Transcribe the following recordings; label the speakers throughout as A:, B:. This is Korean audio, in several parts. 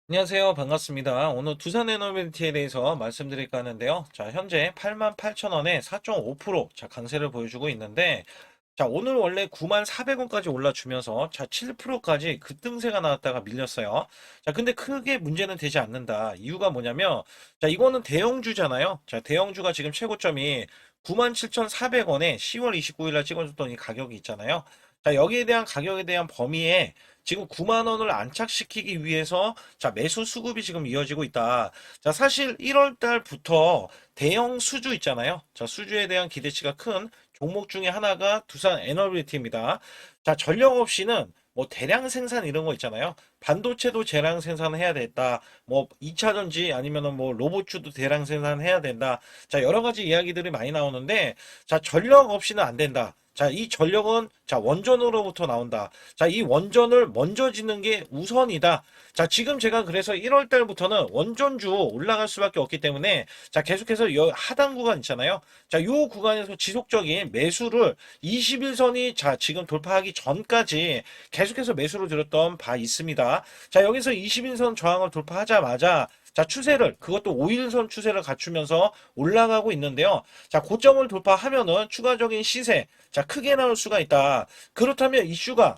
A: 안녕하세요. 반갑습니다. 오늘 두산 에너빌리티에 대해서 말씀드릴까 하는데요. 자, 현재 88,000원에 4.5% 자, 강세를 보여주고 있는데, 자, 오늘 원래 94,400원까지 올라주면서 자, 7%까지 급등세가 나왔다가 밀렸어요. 자, 근데 크게 문제는 되지 않는다. 이유가 뭐냐면, 자, 이거는 대형주잖아요. 자, 대형주가 지금 최고점이 97,400원에 10월 29일 날 찍어줬던 이 가격이 있잖아요. 자, 여기에 대한 가격에 대한 범위에 지금 9만 원을 안착시키기 위해서 자, 매수 수급이 지금 이어지고 있다. 자, 사실 1월 달부터 대형 수주 있잖아요. 자, 수주에 대한 기대치가 큰 종목 중에 하나가 두산 에너빌리티입니다. 자, 전력 없이는 뭐 대량 생산 이런 거 있잖아요. 반도체도 대량 생산해야 됐다. 뭐 2차 전지 아니면은 뭐 로봇주도 대량 생산해야 된다. 자, 여러 가지 이야기들이 많이 나오는데 자, 전력 없이는 안 된다. 자, 이 전력은 자, 원전으로부터 나온다. 자, 이 원전을 먼저 짓는 게 우선이다. 자, 지금 제가 그래서 1월 달부터는 원전주 올라갈 수밖에 없기 때문에 자, 계속해서 하단 구간 있잖아요. 자, 요 구간에서 지속적인 매수를 21선이 자, 지금 돌파하기 전까지 계속해서 매수를 드렸던 바 있습니다. 자, 여기서 21선 저항을 돌파하자마자 자, 추세를, 그것도 5일선 추세를 갖추면서 올라가고 있는데요. 자, 고점을 돌파하면은 추가적인 시세, 자, 크게 나올 수가 있다. 그렇다면 이슈가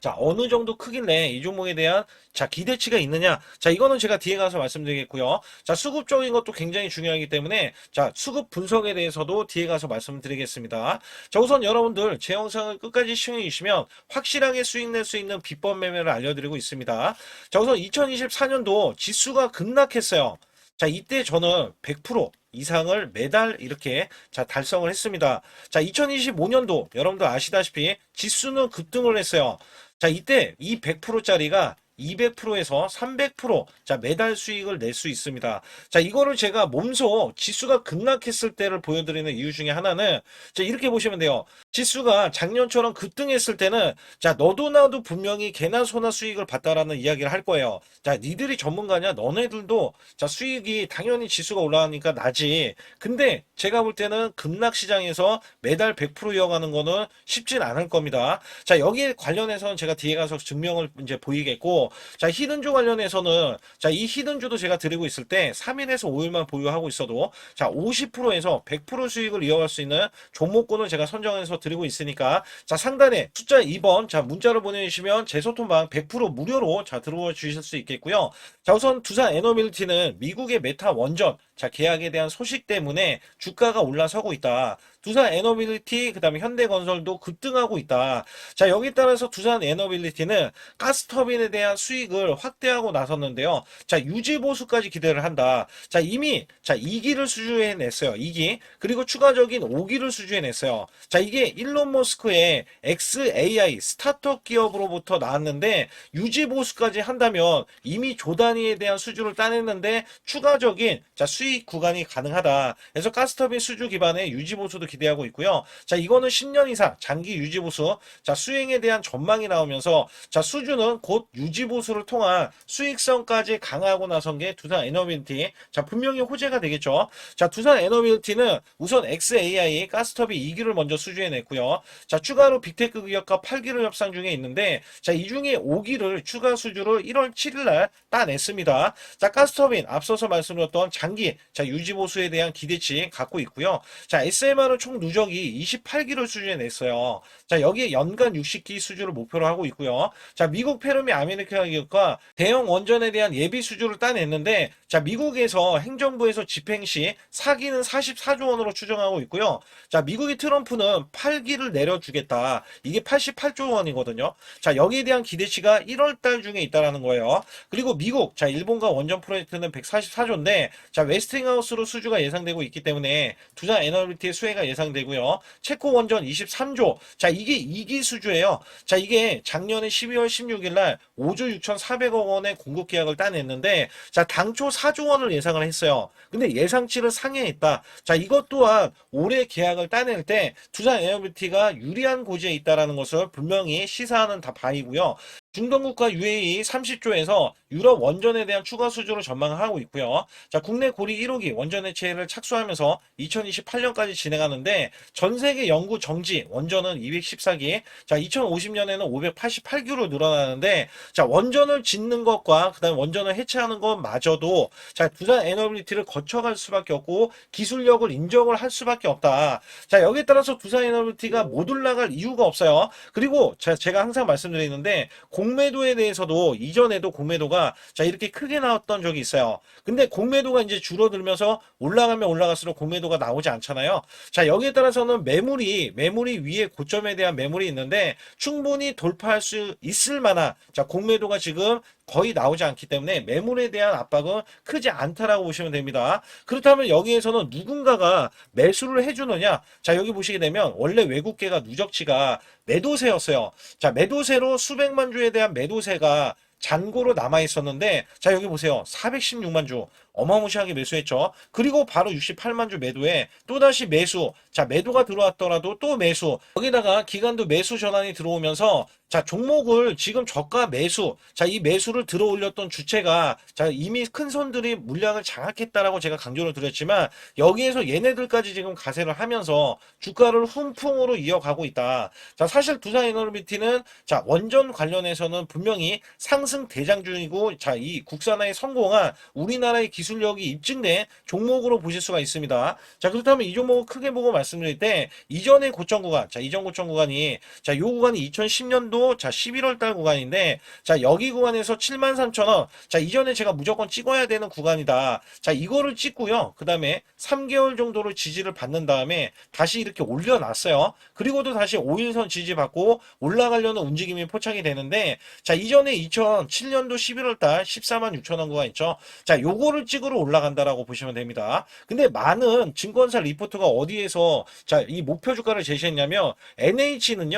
A: 자, 어느 정도 크길래 이 종목에 대한 자, 기대치가 있느냐? 자, 이거는 제가 뒤에 가서 말씀드리겠고요. 자, 수급적인 것도 굉장히 중요하기 때문에 자, 수급 분석에 대해서도 뒤에 가서 말씀드리겠습니다. 자, 우선 여러분들 제 영상을 끝까지 시청해 주시면 확실하게 수익 낼 수 있는 비법 매매를 알려드리고 있습니다. 자, 우선 2024년도 지수가 급락했어요. 자, 이때 저는 100% 이상을 매달 이렇게 자, 달성을 했습니다. 자, 2025년도 여러분들 아시다시피 지수는 급등을 했어요. 자, 이때 이 100%짜리가 200%에서 300% 자, 매달 수익을 낼 수 있습니다. 자, 이거를 제가 몸소 지수가 급락했을 때를 보여드리는 이유 중에 하나는 자, 이렇게 보시면 돼요. 지수가 작년처럼 급등했을 때는 자, 너도 나도 분명히 개나 소나 수익을 봤다라는 이야기를 할 거예요. 자, 니들이 전문가냐? 너네들도 자, 수익이 당연히 지수가 올라가니까 나지. 근데 제가 볼 때는 급락 시장에서 매달 100% 이어가는 거는 쉽진 않을 겁니다. 자, 여기에 관련해서는 제가 뒤에 가서 증명을 이제 보이겠고, 자, 히든주 관련해서는, 자, 이 히든주도 제가 드리고 있을 때 3일에서 5일만 보유하고 있어도, 자, 50%에서 100% 수익을 이어갈 수 있는 종목군을 제가 선정해서 드리고 있으니까, 자, 상단에 숫자 2번, 자, 문자로 보내주시면 제 소통방 100% 무료로 자, 들어와 주실 수 있겠고요. 자, 우선 두산 에너빌리티는 미국의 메타 원전, 자, 계약에 대한 소식 때문에 주가가 올라서고 있다. 두산 에너빌리티, 그 다음에 현대건설도 급등하고 있다. 자, 여기 따라서 두산 에너빌리티는 가스터빈에 대한 수익을 확대하고 나섰는데요. 자, 유지보수까지 기대를 한다. 자, 이미, 자, 2기를 수주해냈어요. 2기. 그리고 추가적인 5기를 수주해냈어요. 자, 이게 일론 머스크의 XAI 스타트업 기업으로부터 나왔는데, 유지보수까지 한다면 이미 조 단위에 대한 수주를 따냈는데, 추가적인, 자, 수익 구간이 가능하다. 그래서 가스터빈 수주 기반의 유지보수도 기대하고 있고요. 자, 이거는 10년 이상 장기 유지보수. 자, 수행에 대한 전망이 나오면서 자, 수주는 곧 유지보수를 통한 수익성까지 강화하고 나선 게 두산 에너빌리티. 자, 분명히 호재가 되겠죠. 자, 두산 에너빌리티는 우선 XAI 가스터빈 2기를 먼저 수주해냈고요. 자, 추가로 빅테크 기업과 8기를 협상 중에 있는데 자, 이 중에 5기를 추가 수주를 1월 7일 날 따냈습니다. 자, 가스터빈 앞서서 말씀드렸던 장기 자, 유지보수에 대한 기대치 갖고 있고요. 자, SMR은 총 누적이 28기를 수주해냈어요. 자, 여기에 연간 60기 수주를 목표로 하고 있고요. 자, 미국 페르미 아메리카 기업과 대형 원전에 대한 예비 수주를 따냈는데, 자, 미국에서 행정부에서 집행 시 사기는 44조 원으로 추정하고 있고요. 자, 미국의 트럼프는 8기를 내려주겠다. 이게 88조 원이거든요. 자, 여기에 대한 기대치가 1월 달 중에 있다라는 거예요. 그리고 미국, 자, 일본과 원전 프로젝트는 144조인데, 자, 웨스팅하우스로 수주가 예상되고 있기 때문에 두산 에너빌리티의 수혜가 예상되고요. 체코 원전 23조. 자, 이게 2기 수주예요. 자, 이게 작년에 12월 16일 날 5조 6,400억 원의 공급 계약을 따냈는데 자, 당초 4조 원을 예상을 했어요. 근데 예상치를 상회했다. 자, 이것 또한 올해 계약을 따낼 때 두산 에너빌리티가 유리한 고지에 있다라는 것을 분명히 시사하는 다 바이고요. 중동국가 UAE 30조에서 유럽 원전에 대한 추가 수주를 전망하고 있고요. 자, 국내 고리 1호기 원전 해체를 착수하면서 2028년까지 진행하는데 전 세계 연구 정지 원전은 214기, 자, 2050년에는 588기로 늘어나는데 자, 원전을 짓는 것과 그다음 원전을 해체하는 것마저도 자, 두산 에너빌리티를 거쳐갈 수밖에 없고 기술력을 인정을 할 수밖에 없다. 자, 여기에 따라서 두산 에너빌리티가 못 올라갈 이유가 없어요. 그리고 제가 항상 말씀드리는데 공매도에 대해서도 이전에도 공매도가 자 이렇게 크게 나왔던 적이 있어요. 근데 공매도가 이제 줄어들면서 올라가면 올라갈수록 공매도가 나오지 않잖아요. 자 여기에 따라서는 매물이 위에 고점에 대한 매물이 있는데 충분히 돌파할 수 있을 만한 자 공매도가 지금 거의 나오지 않기 때문에 매물에 대한 압박은 크지 않다라고 보시면 됩니다. 그렇다면 여기에서는 누군가가 매수를 해주느냐? 자 여기 보시게 되면 원래 외국계가 누적치가 매도세였어요. 자 매도세로 수백만 주에 대한 매도세가 잔고로 남아 있었는데 자 여기 보세요. 416만 주 어마무시하게 매수했죠. 그리고 바로 68만 주 매도에 또다시 매수. 자 매도가 들어왔더라도 또 매수. 여기다가 기간도 매수 전환이 들어오면서 자 종목을 지금 저가 매수. 자 이 매수를 들어 올렸던 주체가 자 이미 큰 손들이 물량을 장악했다라고 제가 강조를 드렸지만 여기에서 얘네들까지 지금 가세를 하면서 주가를 훈풍으로 이어가고 있다. 자 사실 두산에너비티는 자 원전 관련해서는 분명히 상승 대장중이고 자 이 국산화에 성공한 우리나라의 기술력이 입증된 종목으로 보실 수가 있습니다. 자 그렇다면 이 종목을 크게 보고 말씀드릴 때 이전의 고점 구간, 자 이전 고점 구간이 자 요 구간이 2010년도 자 11월 달 구간인데 자 여기 구간에서 73,000원, 자 이전에 제가 무조건 찍어야 되는 구간이다. 자 이거를 찍고요. 그 다음에 3개월 정도를 지지를 받는 다음에 다시 이렇게 올려놨어요. 그리고도 다시 5일선 지지 받고 올라가려는 움직임이 포착이 되는데 자 이전에 2007년도 11월 달 146,000원 구간 있죠. 자 요거를 찍으러 올라간다라고 보시면 됩니다. 근데 많은 증권사 리포트가 어디에서 자 이 목표 주가를 제시했냐면 NH는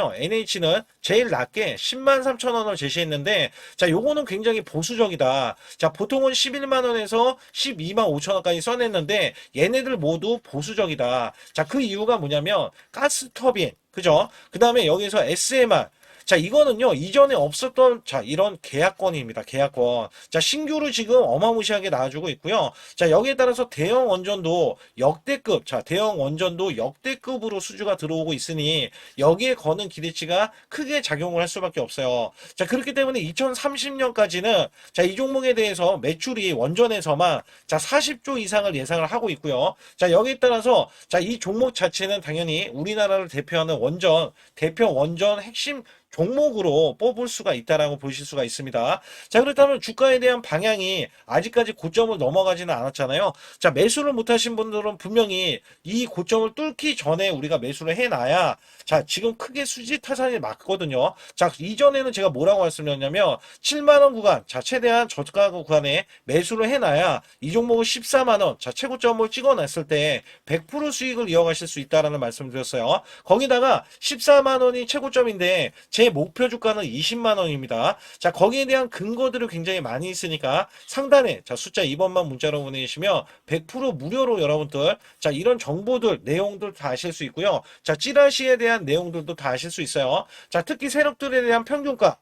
A: 제일 낮게 103,000원을 제시했는데 자 요거는 굉장히 보수적이다. 자 보통은 11만원에서 125,000원까지 써냈는데 얘네들 모두 보수적이다. 자 그 이유가 뭐냐면 가스터빈 그죠? 그 다음에 여기서 SMR 자 이거는요 이전에 없었던 자 이런 계약권입니다. 계약권. 자 신규로 지금 어마무시하게 나와주고 있고요. 자 여기에 따라서 대형 원전도 역대급 자 대형 원전도 역대급으로 수주가 들어오고 있으니 여기에 거는 기대치가 크게 작용을 할 수밖에 없어요. 자 그렇기 때문에 2030년까지는 자 이 종목에 대해서 매출이 원전에서만 자 40조 이상을 예상을 하고 있고요. 자 여기에 따라서 자 이 종목 자체는 당연히 우리나라를 대표하는 대표 원전 핵심 종목으로 뽑을 수가 있다라고 보실 수가 있습니다. 자 그렇다면 주가에 대한 방향이 아직까지 고점을 넘어가지는 않았잖아요. 자 매수를 못하신 분들은 분명히 이 고점을 뚫기 전에 우리가 매수를 해놔야 자 지금 크게 수지 타산이 맞거든요. 자 이전에는 제가 뭐라고 말씀드렸냐면 7만원 구간 자 최대한 저가 구간에 매수를 해놔야 이 종목을 14만원 자 최고점을 찍어냈을 때 100% 수익을 이어가실 수 있다라는 말씀드렸어요. 거기다가 14만원이 최고점인데 제 목표 주가는 20만 원입니다. 자, 거기에 대한 근거들이 굉장히 많이 있으니까 상단에 자, 숫자 2번만 문자로 보내주시면 100% 무료로 여러분들 자, 이런 정보들, 내용들 다 아실 수 있고요. 자, 찌라시에 대한 내용들도 다 아실 수 있어요. 자, 특히 세력들에 대한 평균가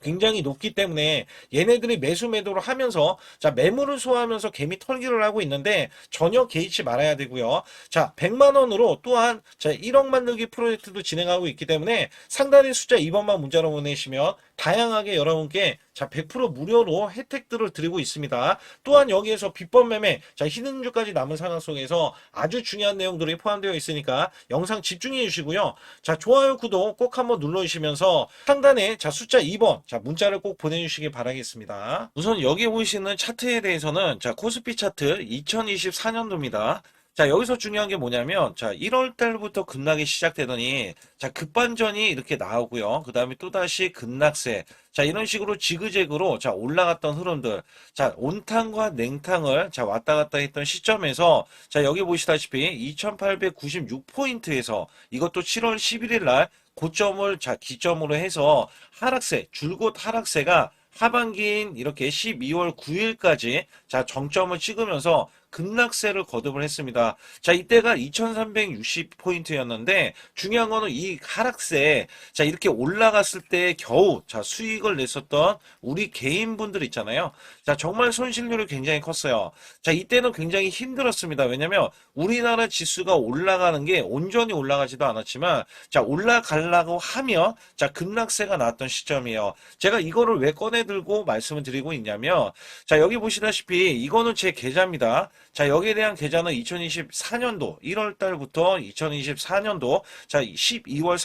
A: 굉장히 높기 때문에 얘네들이 매수 매도를 하면서 자 매물을 소화하면서 개미 털기를 하고 있는데 전혀 개의치 말아야 되고요. 자 100만 원으로 또한 자 1억 만들기 프로젝트도 진행하고 있기 때문에 상단의 숫자 2번만 문자로 보내시면 다양하게 여러분께 자 100% 무료로 혜택들을 드리고 있습니다. 또한 여기에서 비법 매매 자 히든주까지 남은 상황 속에서 아주 중요한 내용들이 포함되어 있으니까 영상 집중해 주시고요. 자 좋아요 구독 꼭 한번 눌러 주시면서 상단에 자 숫자 2번 자 문자를 꼭 보내주시기 바라겠습니다. 우선 여기 보이시는 차트에 대해서는 자 코스피 차트 2024년도입니다. 자 여기서 중요한 게 뭐냐면 자 1월 달부터 급락이 시작되더니 자 급반전이 이렇게 나오고요. 그 다음에 또다시 급락세 자 이런 식으로 지그재그로 자 올라갔던 흐름들 자 온탕과 냉탕을 자 왔다 갔다 했던 시점에서 자 여기 보시다시피 2896포인트에서 이것도 7월 11일 날 고점을 자 기점으로 해서 하락세 줄곧 하락세가 하반기인 이렇게 12월 9일까지 자 정점을 찍으면서 급락세를 거듭을 했습니다. 자, 이때가 2360포인트였는데 중요한 거는 이 하락세, 자, 이렇게 올라갔을 때 겨우 자, 수익을 냈었던 우리 개인분들 있잖아요. 자, 정말 손실률이 굉장히 컸어요. 자, 이때는 굉장히 힘들었습니다. 왜냐면 우리나라 지수가 올라가는 게 온전히 올라가지도 않았지만 자, 올라가려고 하면 자, 급락세가 나왔던 시점이에요. 제가 이거를 왜 꺼내 들고 말씀을 드리고 있냐면 자, 여기 보시다시피 이거는 제 계좌입니다. 자, 여기에 대한 계좌는 2024년도 1월 달부터 2024년도 자, 12월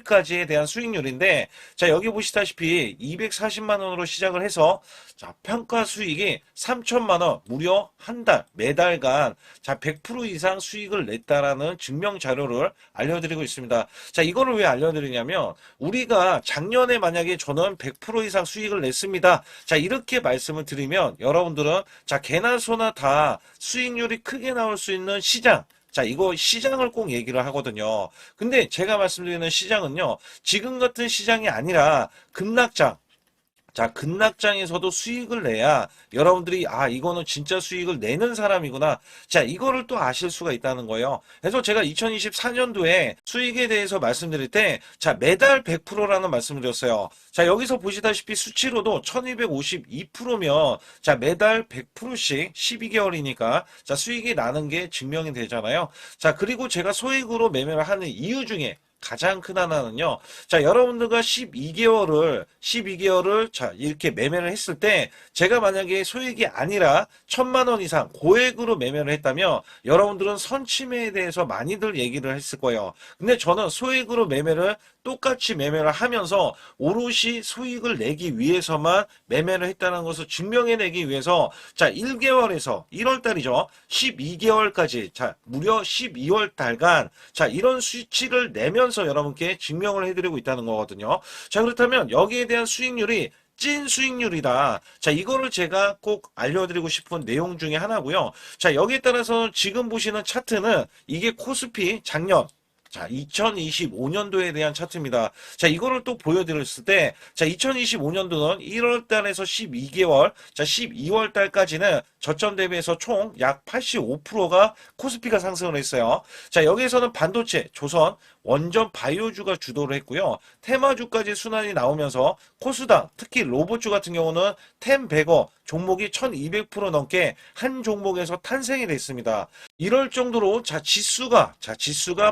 A: 31일까지에 대한 수익률인데 자, 여기 보시다시피 240만 원으로 시작을 해서 자, 평가 수익이 3천만 원 무려 한 달, 매달간 자, 100% 이상 수익을 냈다라는 증명 자료를 알려드리고 있습니다. 자, 이거를 왜 알려드리냐면 우리가 작년에 만약에 저는 100% 이상 수익을 냈습니다. 자, 이렇게 말씀을 드리면 여러분들은 자, 개나 소나 다 수익률이 크게 나올 수 있는 시장, 자, 이거 시장을 꼭 얘기를 하거든요. 근데 제가 말씀드리는 시장은요, 지금 같은 시장이 아니라 급락장, 자, 급락장에서도 수익을 내야 여러분들이 아, 이거는 진짜 수익을 내는 사람이구나. 자, 이거를 또 아실 수가 있다는 거예요. 그래서 제가 2024년도에 수익에 대해서 말씀드릴 때 자, 매달 100%라는 말씀을 드렸어요. 자, 여기서 보시다시피 수치로도 1252%면 자, 매달 100%씩 12개월이니까 자, 수익이 나는 게 증명이 되잖아요. 자, 그리고 제가 소액으로 매매를 하는 이유 중에 가장 큰 하나는요. 자, 여러분들과 12개월을 자, 이렇게 매매를 했을 때 제가 만약에 소액이 아니라 1000만 원 이상 고액으로 매매를 했다면 여러분들은 선침해에 대해서 많이들 얘기를 했을 거예요. 근데 저는 소액으로 매매를 똑같이 매매를 하면서 오롯이 수익을 내기 위해서만 매매를 했다는 것을 증명해내기 위해서 자, 1개월에서 1월 달이죠. 12개월까지 자, 무려 12월 달간 자, 이런 수치를 내면서 여러분께 증명을 해드리고 있다는 거거든요. 자, 그렇다면 여기에 대한 수익률이 찐 수익률이다. 자, 이거를 제가 꼭 알려드리고 싶은 내용 중에 하나고요. 자, 여기에 따라서 지금 보시는 차트는 이게 코스피 작년 자, 2025년도에 대한 차트입니다. 자, 이거를 또 보여드렸을 때, 자, 2025년도는 1월 달에서 12개월, 자, 12월 달까지는 저점 대비해서 총 약 85%가 코스피가 상승을 했어요. 자, 여기에서는 반도체, 조선, 원전 바이오주가 주도를 했고요. 테마주까지 순환이 나오면서 코스닥, 특히 로봇주 같은 경우는 템100어 종목이 1200% 넘게 한 종목에서 탄생이 됐습니다. 이럴 정도로 자, 지수가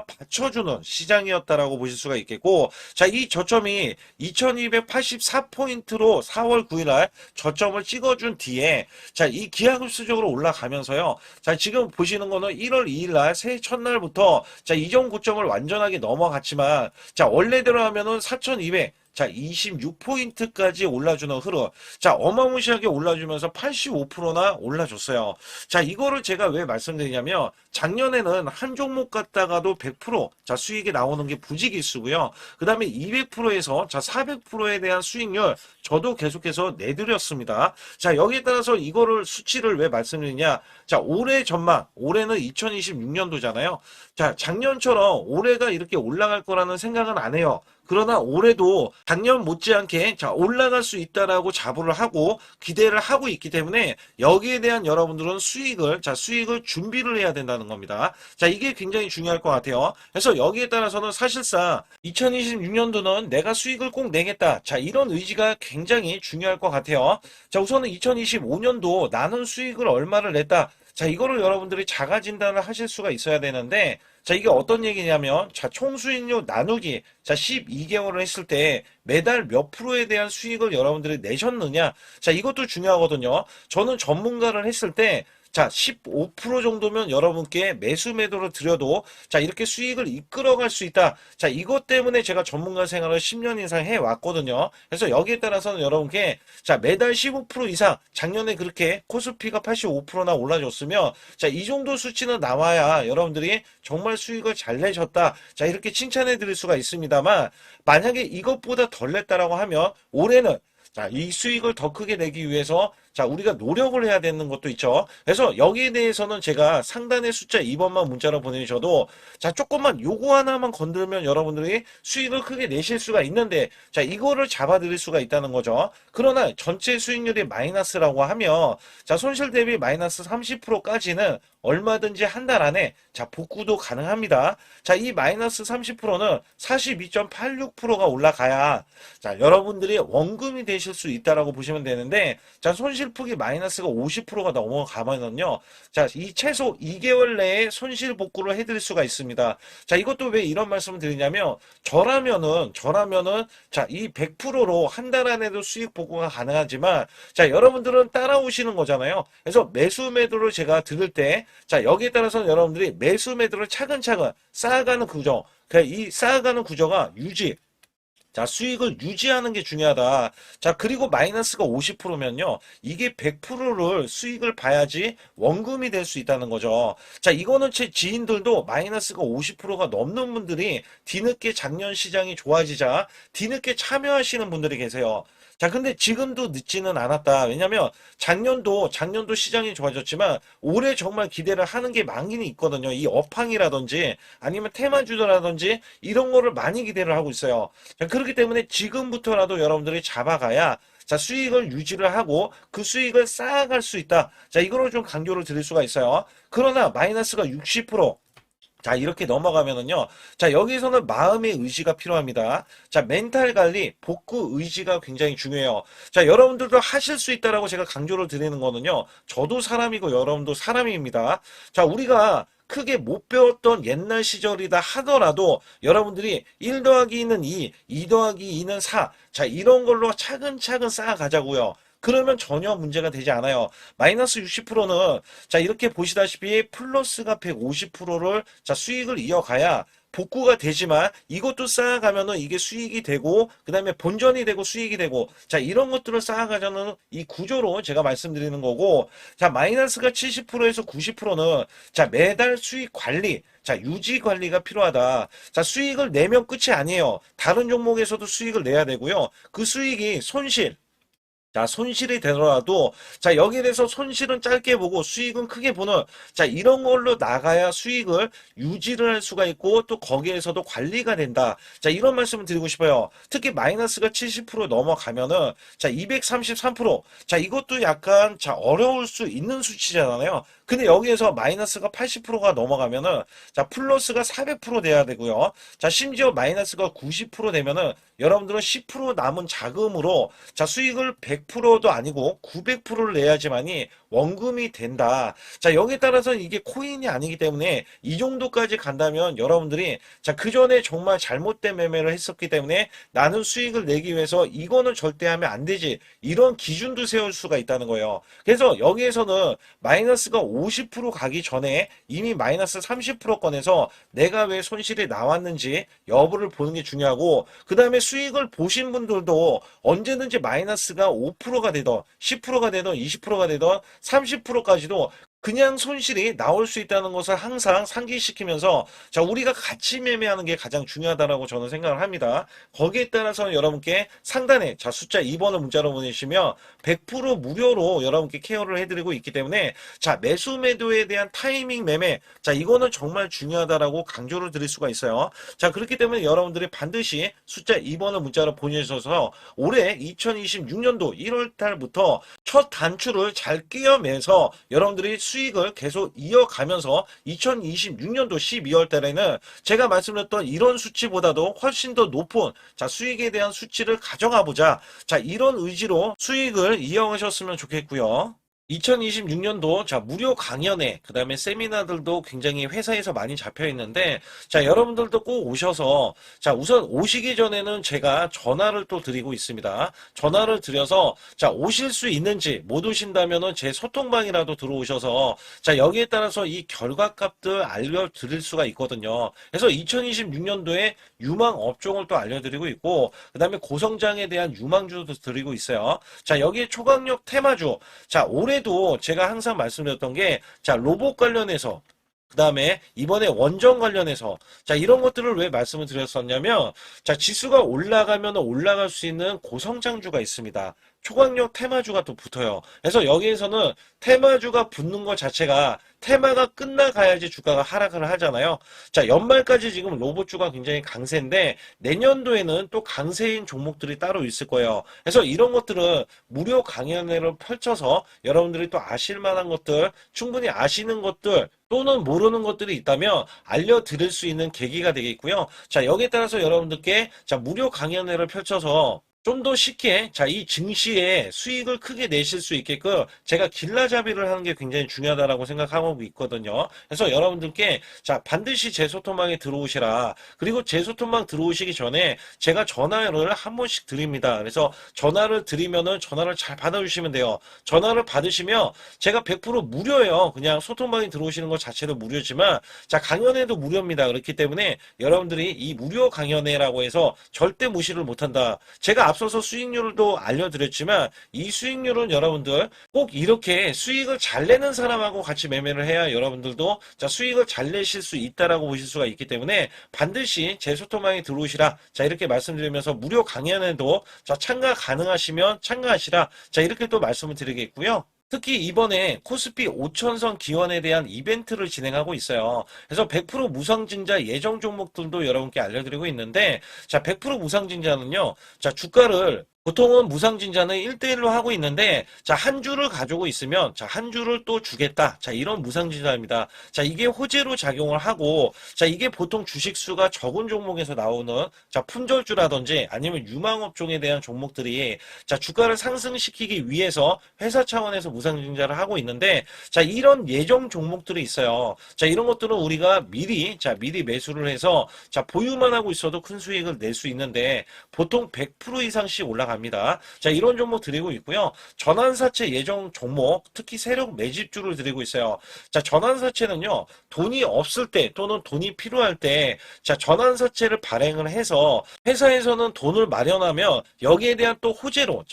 A: 받쳐주는 시장이었다라고 보실 수가 있겠고, 자, 이 저점이 2284포인트로 4월 9일날 저점을 찍어준 뒤에 자, 이 기하급수적으로 올라가면서요. 자, 지금 보시는 거는 1월 2일날 새해 첫날부터 자, 이전 고점을 완전하게 넘어갔지만 자, 원래대로 하면은 4200 자, 26포인트까지 올라주는 흐름. 자, 어마무시하게 올라주면서 85%나 올라줬어요. 자, 이거를 제가 왜 말씀드리냐면, 작년에는 한 종목 갖다가도 100% 자, 수익이 나오는 게 부지기수고요. 그 다음에 200%에서 자, 400%에 대한 수익률 저도 계속해서 내드렸습니다. 자, 여기에 따라서 이거를 수치를 왜 말씀드리냐. 자, 올해 전망, 올해는 2026년도잖아요. 자, 작년처럼 올해가 이렇게 올라갈 거라는 생각은 안 해요. 그러나 올해도 작년 못지않게 자, 올라갈 수 있다라고 자부를 하고 기대를 하고 있기 때문에 여기에 대한 여러분들은 수익을 준비를 해야 된다는 겁니다. 자, 이게 굉장히 중요할 것 같아요. 그래서 여기에 따라서는 사실상 2026년도는 내가 수익을 꼭 내겠다. 자, 이런 의지가 굉장히 중요할 것 같아요. 자, 우선은 2025년도 나는 수익을 얼마를 냈다. 자, 이거를 여러분들이 자가 진단을 하실 수가 있어야 되는데 자, 이게 어떤 얘기냐면 자, 총수익률 나누기 자, 12개월을 했을 때 매달 몇 프로에 대한 수익을 여러분들이 내셨느냐. 자, 이것도 중요하거든요. 저는 전문가를 했을 때 자, 15% 정도면 여러분께 매수 매도를 드려도 자, 이렇게 수익을 이끌어갈 수 있다. 자, 이것 때문에 제가 전문가 생활을 10년 이상 해왔거든요. 그래서 여기에 따라서는 여러분께 자, 매달 15% 이상 작년에 그렇게 코스피가 85%나 올라줬으면 자, 이 정도 수치는 나와야 여러분들이 정말 수익을 잘 내셨다. 자, 이렇게 칭찬해 드릴 수가 있습니다만 만약에 이것보다 덜 냈다라고 하면 올해는 자, 이 수익을 더 크게 내기 위해서 자, 우리가 노력을 해야 되는 것도 있죠. 그래서 여기에 대해서는 제가 상단의 숫자 2번만 문자로 보내주셔도 자, 조금만 요거 하나만 건들면 여러분들이 수익을 크게 내실 수가 있는데 자, 이거를 잡아드릴 수가 있다는 거죠. 그러나 전체 수익률이 마이너스라고 하면 자, 손실 대비 마이너스 30%까지는 얼마든지 한 달 안에 자, 복구도 가능합니다. 자, 이 마이너스 30%는 42.86%가 올라가야 자, 여러분들이 원금이 되실 수 있다라고 보시면 되는데 자, 손실폭이 마이너스가 50%가 넘어가면은요. 자, 이 최소 2개월 내에 손실 복구를 해드릴 수가 있습니다. 자, 이것도 왜 이런 말씀을 드리냐면 저라면은 자, 이 100%로 한 달 안에도 수익 복구가 가능하지만 자, 여러분들은 따라오시는 거잖아요. 그래서 매수 매도를 제가 들을 때 자, 여기에 따라서는 여러분들이 매수 매도를 차근차근 쌓아가는 구조, 이 쌓아가는 구조가 유지, 자, 수익을 유지하는 게 중요하다. 자, 그리고 마이너스가 50%면요. 이게 100%를 수익을 봐야지 원금이 될 수 있다는 거죠. 자, 이거는 제 지인들도 마이너스가 50%가 넘는 분들이 뒤늦게 작년 시장이 좋아지자 뒤늦게 참여하시는 분들이 계세요. 자, 근데 지금도 늦지는 않았다. 왜냐면 작년도 시장이 좋아졌지만 올해 정말 기대를 하는 게 많이 있거든요. 이 업황이라든지 아니면 테마주더라든지 이런 거를 많이 기대를 하고 있어요. 자, 그렇기 때문에 지금부터라도 여러분들이 잡아가야 자, 수익을 유지를 하고 그 수익을 쌓아갈 수 있다. 자, 이거를 좀 강조를 드릴 수가 있어요. 그러나 마이너스가 60%, 자, 이렇게 넘어가면은요. 자, 여기서는 마음의 의지가 필요합니다. 자, 멘탈 관리, 복구 의지가 굉장히 중요해요. 자, 여러분들도 하실 수 있다라고 제가 강조를 드리는 거는요. 저도 사람이고 여러분도 사람입니다. 자, 우리가 크게 못 배웠던 옛날 시절이다 하더라도 여러분들이 1 더하기 2는 2, 2 더하기 2는 4. 자, 이런 걸로 차근차근 쌓아가자고요. 그러면 전혀 문제가 되지 않아요. 마이너스 60%는 자, 이렇게 보시다시피 플러스가 150%를 자, 수익을 이어가야 복구가 되지만 이것도 쌓아가면은 이게 수익이 되고 그 다음에 본전이 되고 수익이 되고 자, 이런 것들을 쌓아가자는 이 구조로 제가 말씀드리는 거고 자, 마이너스가 70%에서 90%는 자, 매달 수익 관리, 자, 유지 관리가 필요하다. 자, 수익을 내면 끝이 아니에요. 다른 종목에서도 수익을 내야 되고요. 그 수익이 손실, 자, 손실이 되더라도, 자, 여기에 대해서 손실은 짧게 보고 수익은 크게 보는, 자, 이런 걸로 나가야 수익을 유지를 할 수가 있고, 또 거기에서도 관리가 된다. 자, 이런 말씀을 드리고 싶어요. 특히 마이너스가 70% 넘어가면은, 자, 233%. 자, 이것도 약간, 자, 어려울 수 있는 수치잖아요. 근데 여기에서 마이너스가 80%가 넘어가면은, 자, 플러스가 400% 돼야 되고요. 자, 심지어 마이너스가 90% 되면은, 여러분들은 10% 남은 자금으로 자, 수익을 100%도 아니고 900%를 내야지만이 원금이 된다. 자, 여기에 따라서 이게 코인이 아니기 때문에 이 정도까지 간다면 여러분들이 자, 그 전에 정말 잘못된 매매를 했었기 때문에 나는 수익을 내기 위해서 이거는 절대 하면 안 되지. 이런 기준도 세울 수가 있다는 거예요. 그래서 여기에서는 마이너스가 50% 가기 전에 이미 마이너스 30%권에서 내가 왜 손실이 나왔는지 여부를 보는 게 중요하고 그 다음에 수익을 보신 분들도 언제든지 마이너스가 5%가 되던 10%가 되던 20%가 되던 30%까지도 그냥 손실이 나올 수 있다는 것을 항상 상기시키면서 자, 우리가 같이 매매하는 게 가장 중요하다라고 저는 생각을 합니다. 거기에 따라서 여러분께 상단에 자, 숫자 2번을 문자로 보내시면 100% 무료로 여러분께 케어를 해드리고 있기 때문에 자, 매수 매도에 대한 타이밍 매매 자, 이거는 정말 중요하다라고 강조를 드릴 수가 있어요. 자, 그렇기 때문에 여러분들이 반드시 숫자 2번을 문자로 보내주셔서 올해 2026년도 1월 달부터 첫 단추를 잘 끼워매서 여러분들이 수익을 계속 이어가면서 2026년도 12월 달에는 제가 말씀드렸던 이런 수치보다도 훨씬 더 높은 자, 수익에 대한 수치를 가져가 보자. 자, 이런 의지로 수익을 이어가셨으면 좋겠고요. 2026년도 자, 무료 강연회 그다음에 세미나들도 굉장히 회사에서 많이 잡혀 있는데 자, 여러분들도 꼭 오셔서 자, 우선 오시기 전에는 제가 전화를 또 드리고 있습니다. 전화를 드려서 자, 오실 수 있는지 못 오신다면은 제 소통방이라도 들어오셔서 자, 여기에 따라서 이 결과값들 알려드릴 수가 있거든요. 그래서 2026년도에 유망 업종을 또 알려드리고 있고 그다음에 고성장에 대한 유망주도 드리고 있어요. 자, 여기에 초강력 테마주 자, 올해도 제가 항상 말씀드렸던 게 자, 로봇 관련해서 그 다음에 이번에 원전 관련해서 자 이런 것들을 왜 말씀을 드렸었냐면 자 지수가 올라가면 올라갈 수 있는 고성장주가 있습니다. 초강력 테마주가 또 붙어요. 그래서 여기에서는 테마주가 붙는 것 자체가 테마가 끝나가야지 주가가 하락을 하잖아요. 자, 연말까지 지금 로봇주가 굉장히 강세인데 내년도에는 또 강세인 종목들이 따로 있을 거예요. 그래서 이런 것들은 무료 강연회를 펼쳐서 여러분들이 또 아실 만한 것들, 충분히 아시는 것들 또는 모르는 것들이 있다면 알려드릴 수 있는 계기가 되겠고요. 자, 여기에 따라서 여러분들께 자, 무료 강연회를 펼쳐서 좀 더 쉽게 이 증시에 수익을 크게 내실 수 있게끔 제가 길라잡이를 하는 게 굉장히 중요하다고 생각하고 있거든요. 그래서 여러분들께 반드시 제 소통방에 들어오시라. 그리고 제 소통방 들어오시기 전에 제가 전화를 한 번씩 드립니다. 그래서 전화를 드리면은 전화를 잘 받아주시면 돼요. 전화를 받으시면 제가 100% 무료예요. 그냥 소통방에 들어오시는 것 자체도 무료지만 강연회도 무료입니다. 그렇기 때문에 여러분들이 이 무료 강연회라고 해서 절대 무시를 못한다. 제가 앞서서 수익률도 알려드렸지만 이 수익률은 여러분들 꼭 이렇게 수익을 잘 내는 사람하고 같이 매매를 해야 여러분들도 수익을 잘 내실 수 있다라고 보실 수가 있기 때문에 반드시 제 소통방에 들어오시라. 이렇게 말씀드리면서 무료 강연에도 참가 가능하시면 참가하시라. 이렇게 또 말씀을 드리겠고요. 특히 이번에 코스피 5천선 기원에 대한 이벤트를 진행하고 있어요. 그래서 100% 무상증자 예정 종목들도 여러분께 알려드리고 있는데 100% 무상증자는요. 주가를 보통은 무상증자는 1대1로 하고 있는데 한 주를 가지고 있으면 한 주를 또 주겠다. 이런 무상증자입니다. 이게 호재로 작용을 하고 이게 보통 주식수가 적은 종목에서 나오는 품절주라든지 아니면 유망업종에 대한 종목들이 주가를 상승시키기 위해서 회사 차원에서 무상증자를 하고 있는데 이런 예정 종목들이 있어요. 이런 것들은 우리가 미리 매수를 해서 보유만 하고 있어도 큰 수익을 낼 수 있는데 보통 100% 이상씩 올라갑니다. 이런 종목 드리고 있고요. 전환사채 예정 종목, 특히 세력 매집주를 드리고 있어요. 전환사채는요, 돈이 없을 때 또는 돈이 필요할 때, 전환사채를 발행을 해서 회사에서는 돈을 마련하면 여기에 대한 또 호재로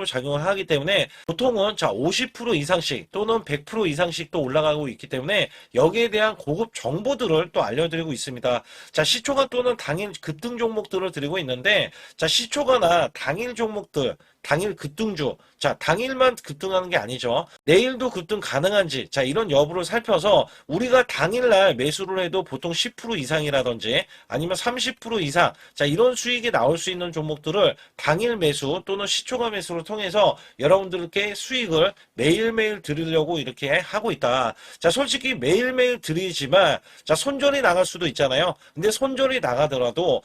A: 작용을 하기 때문에 보통은 50% 이상씩 또는 100% 이상씩 또 올라가고 있기 때문에 여기에 대한 고급 정보들을 또 알려드리고 있습니다. 시초가 또는 당일 급등 종목들을 드리고 있는데, 시초가나 당일 종목들, 당일 급등주, 당일만 급등하는 게 아니죠. 내일도 급등 가능한지, 이런 여부를 살펴서 우리가 당일날 매수를 해도 보통 10% 이상이라든지 아니면 30% 이상, 이런 수익이 나올 수 있는 종목들을 당일 매수 또는 시초가 매수를 통해서 여러분들께 수익을 매일매일 드리려고 이렇게 하고 있다. 솔직히 매일매일 드리지만, 손절이 나갈 수도 있잖아요. 근데 손절이 나가더라도,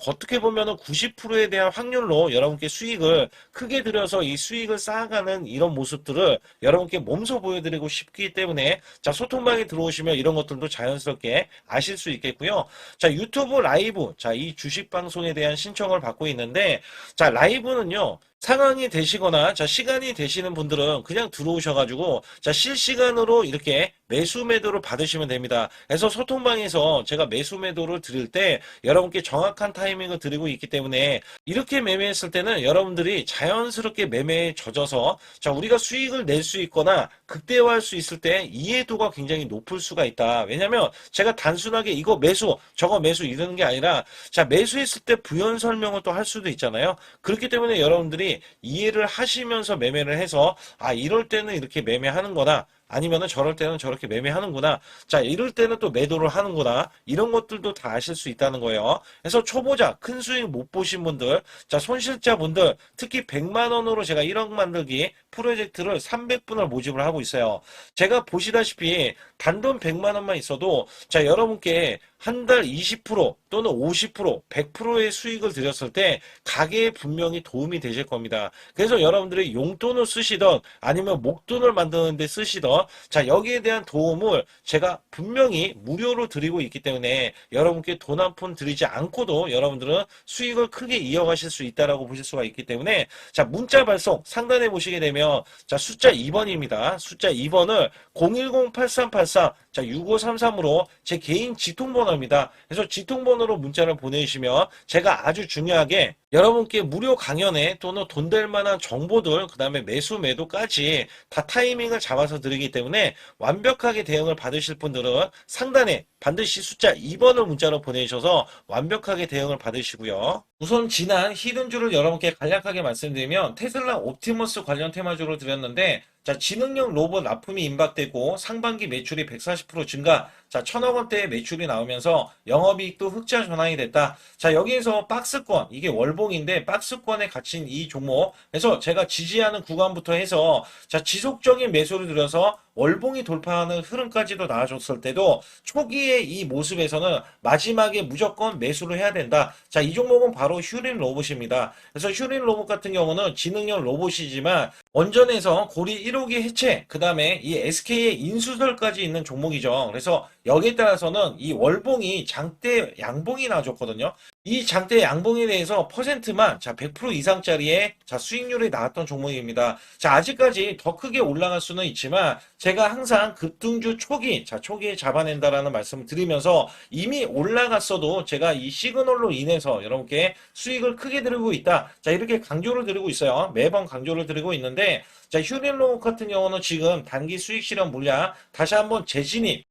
A: 어떻게 보면은 90%에 대한 확률로 여러분께 수익을 크게 들여서 이 수익을 쌓아가는 이런 모습들을 여러분께 몸소 보여드리고 싶기 때문에 소통방에 들어오시면 이런 것들도 자연스럽게 아실 수 있겠고요. 유튜브 라이브 이 주식 방송에 대한 신청을 받고 있는데 라이브는요. 상황이 되시거나 시간이 되시는 분들은 그냥 들어오셔가지고 실시간으로 이렇게 매수 매도를 받으시면 됩니다. 그래서 소통방에서 제가 매수 매도를 드릴 때 여러분께 정확한 타이밍을 드리고 있기 때문에 이렇게 매매했을 때는 여러분들이 자연스럽게 매매에 젖어서 우리가 수익을 낼 수 있거나 극대화할 수 있을 때 이해도가 굉장히 높을 수가 있다. 왜냐면 제가 단순하게 이거 매수 저거 매수 이러는 게 아니라 매수했을 때 부연 설명을 또 할 수도 있잖아요. 그렇기 때문에 여러분들이 이해를 하시면서 매매를 해서 이럴 때는 이렇게 매매하는 거다. 아니면은 저럴 때는 저렇게 매매하는구나. 이럴 때는 또 매도를 하는구나. 이런 것들도 다 아실 수 있다는 거예요. 그래서 초보자, 큰 수익 못 보신 분들, 손실자분들, 특히 100만 원으로 제가 1억 만들기 프로젝트를 300분을 모집을 하고 있어요. 제가 보시다시피 단돈 100만 원만 있어도 여러분께 한 달 20% 또는 50%, 100%의 수익을 드렸을 때 가게에 분명히 도움이 되실 겁니다. 그래서 여러분들이 용돈을 쓰시던 아니면 목돈을 만드는 데 쓰시던 여기에 대한 도움을 제가 분명히 무료로 드리고 있기 때문에 여러분께 돈 한 푼 드리지 않고도 여러분들은 수익을 크게 이어가실 수 있다라고 보실 수가 있기 때문에 문자 발송 상단에 보시게 되면 숫자 2번입니다. 숫자 2번을 010-8383 자, 6533으로 제 개인 지통번호입니다. 그래서 지통번호로 문자를 보내주시면 제가 아주 중요하게 여러분께 무료 강연에 또는 돈 될 만한 정보들, 그 다음에 매수 매도까지 다 타이밍을 잡아서 드리기 때문에 완벽하게 대응을 받으실 분들은 상단에 반드시 숫자 2번을 문자로 보내주셔서 완벽하게 대응을 받으시고요. 우선 지난 히든주를 여러분께 간략하게 말씀드리면 테슬라 옵티머스 관련 테마주를 드렸는데, 자, 지능형 로봇 납품이 임박되고 상반기 매출이 140% 증가, 자, 1000억 원대의 매출이 나오면서 영업이익도 흑자 전환이 됐다. 자, 여기에서 박스권, 이게 월봉인데 박스권에 갇힌 이 종목, 그래서 제가 지지하는 구간부터 해서 자, 지속적인 매수를 들여서 월봉이 돌파하는 흐름까지도 나와줬을 때도 초기의 이 모습에서는 마지막에 무조건 매수를 해야 된다. 자, 이 종목은 바로 휴린 로봇입니다. 그래서 휴린 로봇 같은 경우는 지능형 로봇이지만 원전에서 고리 1호기 해체, 그 다음에 이 SK의 인수설까지 있는 종목이죠. 그래서 여기에 따라서는 이 월봉이 장대 양봉이 나와줬거든요. 이 장대 양봉에 대해서 퍼센트만 자 100% 이상짜리의 자 수익률이 나왔던 종목입니다. 자, 아직까지 더 크게 올라갈 수는 있지만 제가 항상 급등주 초기, 자 초기에 잡아낸다라는 말씀을 드리면서 이미 올라갔어도 제가 이 시그널로 인해서 여러분께 수익을 크게 드리고 있다. 자, 이렇게 강조를 드리고 있어요. 매번 강조를 드리고 있는데, 자, 휴린로봇 같은 경우는 지금 단기 수익 실현 물량 다시 한번 재진입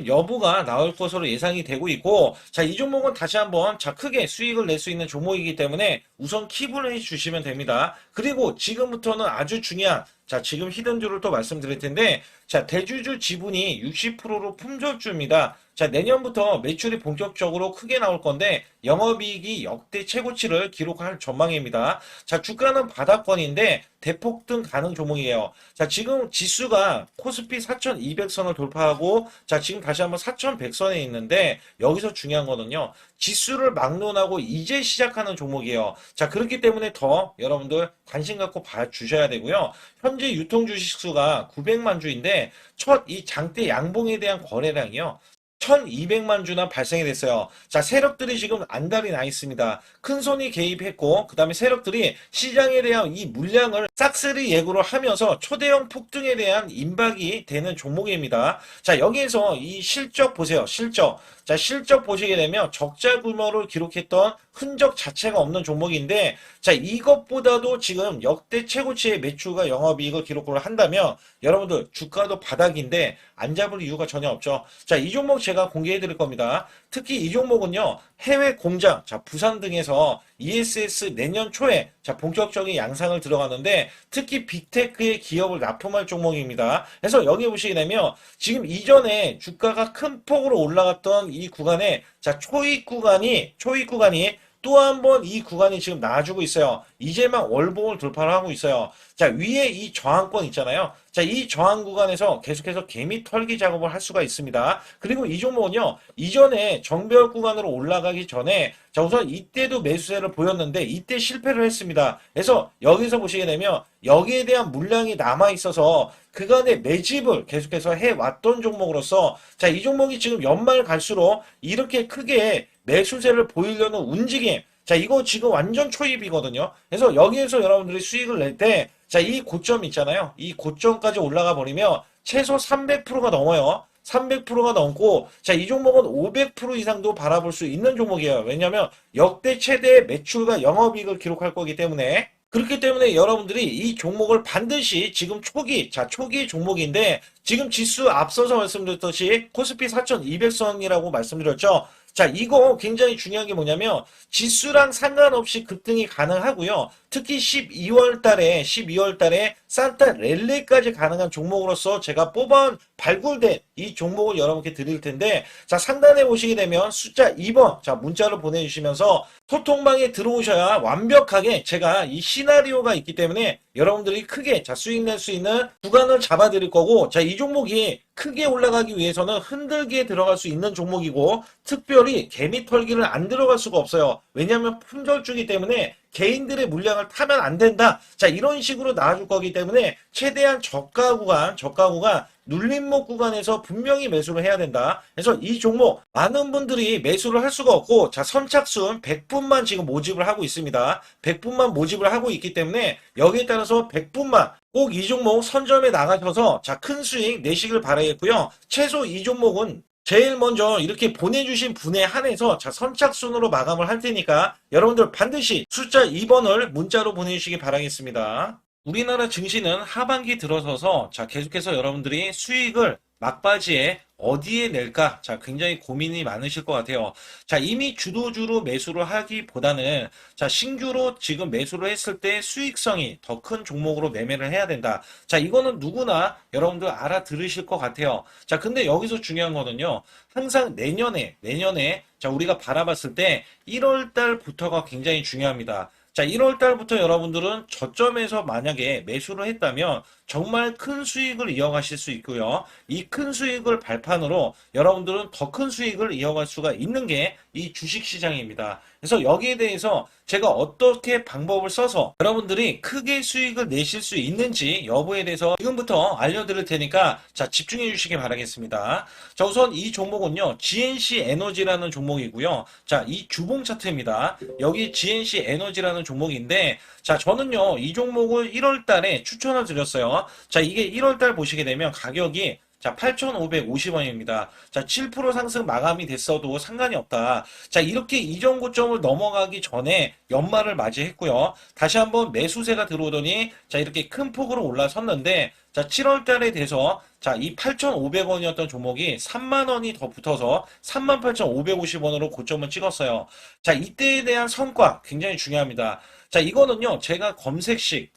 A: 여부가 나올 것으로 예상이 되고 있고, 자, 이 종목은 다시 한번 자 크게 수익을 낼 수 있는 종목이기 때문에 우선 킵을 해 주시면 됩니다. 그리고 지금부터는 아주 중요한, 자, 지금 히든주를 또 말씀드릴 텐데, 자, 대주주 지분이 60%로 품절주입니다. 자, 내년부터 매출이 본격적으로 크게 나올 건데 영업이익이 역대 최고치를 기록할 전망입니다. 자, 주가는 바닥권인데 대폭등 가능 종목이에요. 자, 지금 지수가 코스피 4200선을 돌파하고 자, 지금 다시 한번 4100선에 있는데 여기서 중요한 거는요. 지수를 막론하고 이제 시작하는 종목이에요. 자, 그렇기 때문에 더 여러분들 관심 갖고 봐주셔야 되고요. 현재 유통 주식 수가 900만 주인데 첫 이 장대 양봉에 대한 거래량이요. 1200만 주나 발생이 됐어요. 자, 세력들이 지금 안달이 나 있습니다. 큰 손이 개입했고, 그 다음에 세력들이 시장에 대한 이 물량을 싹쓸이 예고를 하면서 초대형 폭등에 대한 임박이 되는 종목입니다. 자, 여기에서 이 실적 보세요. 실적. 자, 실적 보시게 되면 적자 규모를 기록했던 흔적 자체가 없는 종목인데, 자, 이것보다도 지금 역대 최고치의 매출과 영업이익을 기록을 한다면 여러분들 주가도 바닥인데 안 잡을 이유가 전혀 없죠. 자, 이 종목 제가 공개해 드릴 겁니다. 특히 이 종목은요, 해외 공장, 자, 부산 등에서 ESS 내년 초에 자, 본격적인 양상을 들어가는데 특히 빅테크의 기업을 납품할 종목입니다. 그래서 여기 보시게 되면 지금 이전에 주가가 큰 폭으로 올라갔던 이 구간에 자, 초입 구간이 또 한 번 이 구간이 지금 나와주고 있어요. 이제만 월봉을 돌파를 하고 있어요. 자, 위에 이 저항권 있잖아요. 자, 이 저항 구간에서 계속해서 개미 털기 작업을 할 수가 있습니다. 그리고 이 종목은요, 이전에 정배열 구간으로 올라가기 전에 자, 우선 이때도 매수세를 보였는데 이때 실패를 했습니다. 그래서 여기서 보시게 되면 여기에 대한 물량이 남아 있어서 그간의 매집을 계속해서 해왔던 종목으로서 자, 이 종목이 지금 연말 갈수록 이렇게 크게 매수세를 보이려는 움직임, 자, 이거 지금 완전 초입이거든요. 그래서 여기에서 여러분들이 수익을 낼 때, 자, 이 고점 있잖아요. 이 고점까지 올라가 버리면 최소 300%가 넘어요. 300%가 넘고, 자, 이 종목은 500% 이상도 바라볼 수 있는 종목이에요. 왜냐하면 역대 최대의 매출과 영업이익을 기록할 거기 때문에. 그렇기 때문에 여러분들이 이 종목을 반드시 지금 초기, 자, 초기 종목인데 지금 지수 앞서서 말씀드렸듯이 코스피 4200선이라고 말씀드렸죠. 자, 이거 굉장히 중요한 게 뭐냐면 지수랑 상관없이 급등이 가능하고요. 특히 12월 달에 산타 랠리까지 가능한 종목으로서 제가 발굴된 이 종목을 여러분께 드릴 텐데, 자, 상단에 보시게 되면 숫자 2번, 자, 문자를 보내주시면서 소통방에 들어오셔야 완벽하게 제가 이 시나리오가 있기 때문에 여러분들이 크게 자, 수익 낼 수 있는 구간을 잡아 드릴 거고, 자, 이 종목이 크게 올라가기 위해서는 흔들기에 들어갈 수 있는 종목이고 특별히 개미 털기를 안 들어갈 수가 없어요. 왜냐하면 품절주기 때문에 개인들의 물량을 타면 안 된다. 자, 이런 식으로 나와줄 거기 때문에 최대한 저가 구간 눌림목 구간에서 분명히 매수를 해야 된다. 그래서 이 종목 많은 분들이 매수를 할 수가 없고, 자, 선착순 100분만 지금 모집을 하고 있습니다. 100분만 모집을 하고 있기 때문에 여기에 따라서 100분만 꼭 이 종목 선점에 나가셔서 자, 큰 수익 내시길 바라겠고요. 최소 이 종목은 제일 먼저 이렇게 보내주신 분에 한해서 자, 선착순으로 마감을 할 테니까 여러분들 반드시 숫자 2번을 문자로 보내주시기 바라겠습니다. 우리나라 증시는 하반기 들어서서 자, 계속해서 여러분들이 수익을 막바지에 어디에 낼까? 자, 굉장히 고민이 많으실 것 같아요. 자, 이미 주도주로 매수를 하기보다는 자, 신규로 지금 매수를 했을 때 수익성이 더 큰 종목으로 매매를 해야 된다. 자, 이거는 누구나 여러분들 알아들으실 것 같아요. 자, 근데 여기서 중요한 거는요. 항상 내년에 자, 우리가 바라봤을 때 1월 달부터가 굉장히 중요합니다. 자, 1월 달부터 여러분들은 저점에서 만약에 매수를 했다면 정말 큰 수익을 이어가실 수 있고요. 이 큰 수익을 발판으로 여러분들은 더 큰 수익을 이어갈 수가 있는 게 이 주식시장입니다. 그래서 여기에 대해서 제가 어떻게 방법을 써서 여러분들이 크게 수익을 내실 수 있는지 여부에 대해서 지금부터 알려드릴 테니까 자, 집중해 주시기 바라겠습니다. 자, 우선 이 종목은요, GNC 에너지라는 종목이고요. 자, 이 주봉 차트입니다. 여기 GNC 에너지라는 종목인데, 자, 저는요, 이 종목을 1월 달에 추천을 드렸어요. 자, 이게 1월 달 보시게 되면 가격이 자, 8,550원입니다. 자, 7% 상승 마감이 됐어도 상관이 없다. 자, 이렇게 이전 고점을 넘어가기 전에 연말을 맞이했고요. 다시 한번 매수세가 들어오더니 자, 이렇게 큰 폭으로 올라섰는데 자, 7월 달에 돼서 자, 이 8,500원이었던 종목이 3만 원이 더 붙어서 38,550원으로 고점을 찍었어요. 자, 이때에 대한 성과 굉장히 중요합니다. 자, 이거는요, 제가 검색식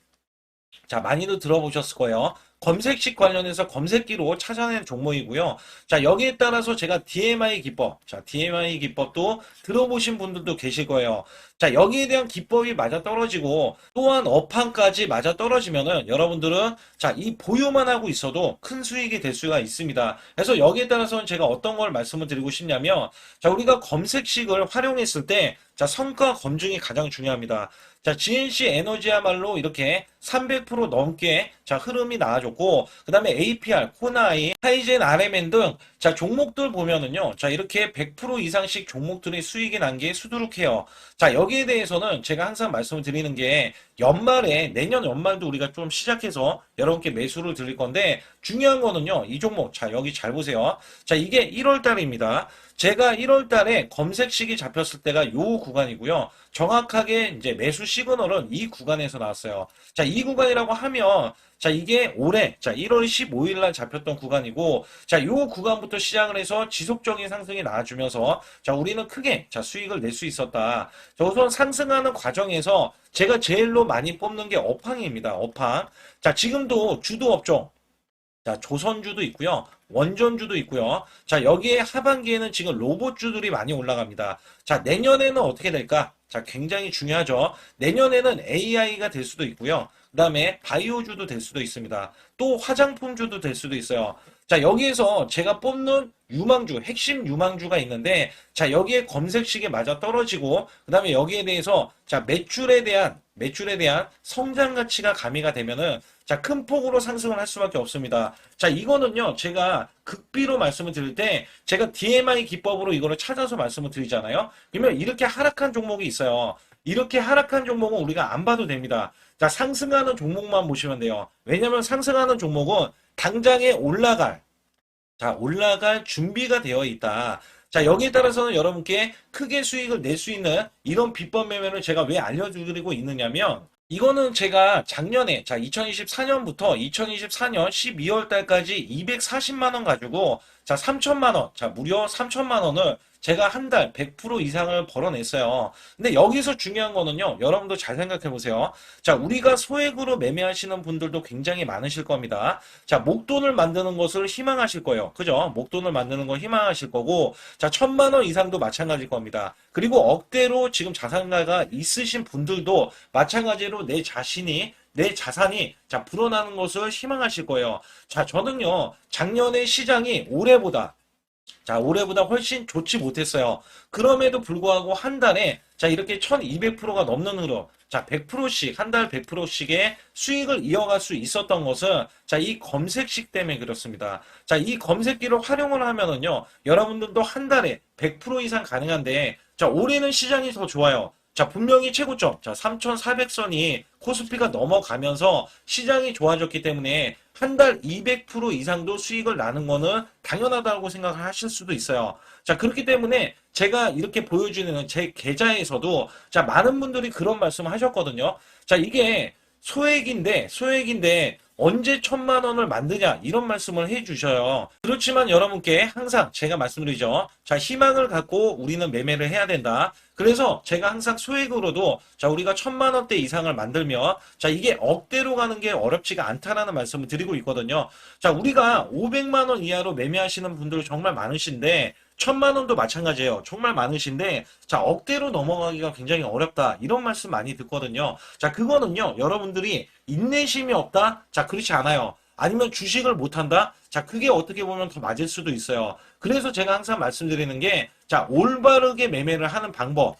A: 자, 많이들 들어보셨을 거예요. 검색식 관련해서 검색기로 찾아낸 종목이고요. 자, 여기에 따라서 제가 DMI 기법, 자, DMI 기법도 들어보신 분들도 계실 거예요. 자, 여기에 대한 기법이 맞아 떨어지고 또한 업황까지 맞아 떨어지면은 여러분들은 자, 이 보유만 하고 있어도 큰 수익이 될 수가 있습니다. 그래서 여기에 따라서는 제가 어떤 걸 말씀을 드리고 싶냐면 자, 우리가 검색식을 활용했을 때 자, 성과 검증이 가장 중요합니다. 자, GNC 에너지야말로 이렇게 300% 넘게 자, 흐름이 나와줬고, 그 다음에 APR, 코나이, 하이젠, RMN 등 자, 종목들 보면은요. 자, 이렇게 100% 이상씩 종목들의 수익이 난 게 수두룩해요. 자, 여기에 대해서는 제가 항상 말씀을 드리는 게 연말에, 내년 연말도 우리가 좀 시작해서 여러분께 매수를 드릴 건데, 중요한 거는요. 이 종목, 자, 여기 잘 보세요. 자, 이게 1월 달입니다. 제가 1월 달에 검색식이 잡혔을 때가 요 구간이고요. 정확하게 이제 매수 시그널은 이 구간에서 나왔어요. 자, 이 구간이라고 하면 자, 이게 올해 자, 1월 15일 날 잡혔던 구간이고 자, 요 구간부터 시작을 해서 지속적인 상승이 나와주면서 자, 우리는 크게 자, 수익을 낼 수 있었다. 자, 우선 상승하는 과정에서 제가 제일로 많이 뽑는 게 업황입니다. 업황. 자, 지금도 주도 업종 자, 조선주도 있고요. 원전주도 있고요. 자, 여기에 하반기에는 지금 로봇주들이 많이 올라갑니다. 자, 내년에는 어떻게 될까? 자, 굉장히 중요하죠. 내년에는 AI가 될 수도 있고요. 그 다음에 바이오주도 될 수도 있습니다. 또 화장품주도 될 수도 있어요. 자, 여기에서 제가 뽑는 유망주, 핵심 유망주가 있는데, 자, 여기에 검색식에 맞아 떨어지고, 그 다음에 여기에 대해서, 자, 매출에 대한 성장 가치가 가미가 되면은, 자, 큰 폭으로 상승을 할 수밖에 없습니다. 자, 이거는요, 제가 극비로 말씀을 드릴 때, 제가 DMI 기법으로 이거를 찾아서 말씀을 드리잖아요. 그러면 이렇게 하락한 종목이 있어요. 이렇게 하락한 종목은 우리가 안 봐도 됩니다. 자, 상승하는 종목만 보시면 돼요. 왜냐면 상승하는 종목은 당장에 올라갈 준비가 되어 있다. 자, 여기에 따라서는 여러분께 크게 수익을 낼 수 있는 이런 비법 매매를 제가 왜 알려드리고 있느냐면, 이거는 제가 작년에, 자, 2024년부터 2024년 12월 달까지 240만 원 가지고, 자, 3천만 원, 자, 무려 3천만 원을 제가 한 달 100% 이상을 벌어냈어요. 근데 여기서 중요한 거는요, 여러분도 잘 생각해 보세요. 자, 우리가 소액으로 매매하시는 분들도 굉장히 많으실 겁니다. 자, 목돈을 만드는 것을 희망하실 거예요. 그죠? 목돈을 만드는 걸 희망하실 거고, 자, 1,000만 원 이상도 마찬가지일 겁니다. 그리고 억대로 지금 자산가가 있으신 분들도 마찬가지로 내 자산이 자 불어나는 것을 희망하실 거예요. 자, 저는요 작년에 시장이 올해보다 훨씬 좋지 못했어요. 그럼에도 불구하고 한 달에 자 이렇게 1200%가 넘는 흐름, 자 100%씩 한 달 100%씩의 수익을 이어갈 수 있었던 것은 자 이 검색식 때문에 그렇습니다. 자, 이 검색기를 활용을 하면은요 여러분들도 한 달에 100% 이상 가능한데 자 올해는 시장이 더 좋아요. 자, 분명히 최고점, 자, 3,400선이 코스피가 넘어가면서 시장이 좋아졌기 때문에 한 달 200% 이상도 수익을 나는 거는 당연하다고 생각을 하실 수도 있어요. 자, 그렇기 때문에 제가 이렇게 보여주는 제 계좌에서도 자, 많은 분들이 그런 말씀을 하셨거든요. 자, 이게 소액인데 언제 1,000만 원을 만드냐 이런 말씀을 해주셔요. 그렇지만 여러분께 항상 제가 말씀드리죠. 자, 희망을 갖고 우리는 매매를 해야 된다. 그래서 제가 항상 소액으로도 자, 우리가 1,000만 원대 이상을 만들면 자, 이게 억대로 가는 게 어렵지가 않다라는 말씀을 드리고 있거든요. 자, 우리가 500만 원 이하로 매매하시는 분들 정말 많으신데 1,000만 원도 마찬가지예요. 정말 많으신데 자, 억대로 넘어가기가 굉장히 어렵다. 이런 말씀 많이 듣거든요. 자, 그거는요. 여러분들이 인내심이 없다? 자, 그렇지 않아요. 아니면 주식을 못한다? 자, 그게 어떻게 보면 더 맞을 수도 있어요. 그래서 제가 항상 말씀드리는 게 자, 올바르게 매매를 하는 방법.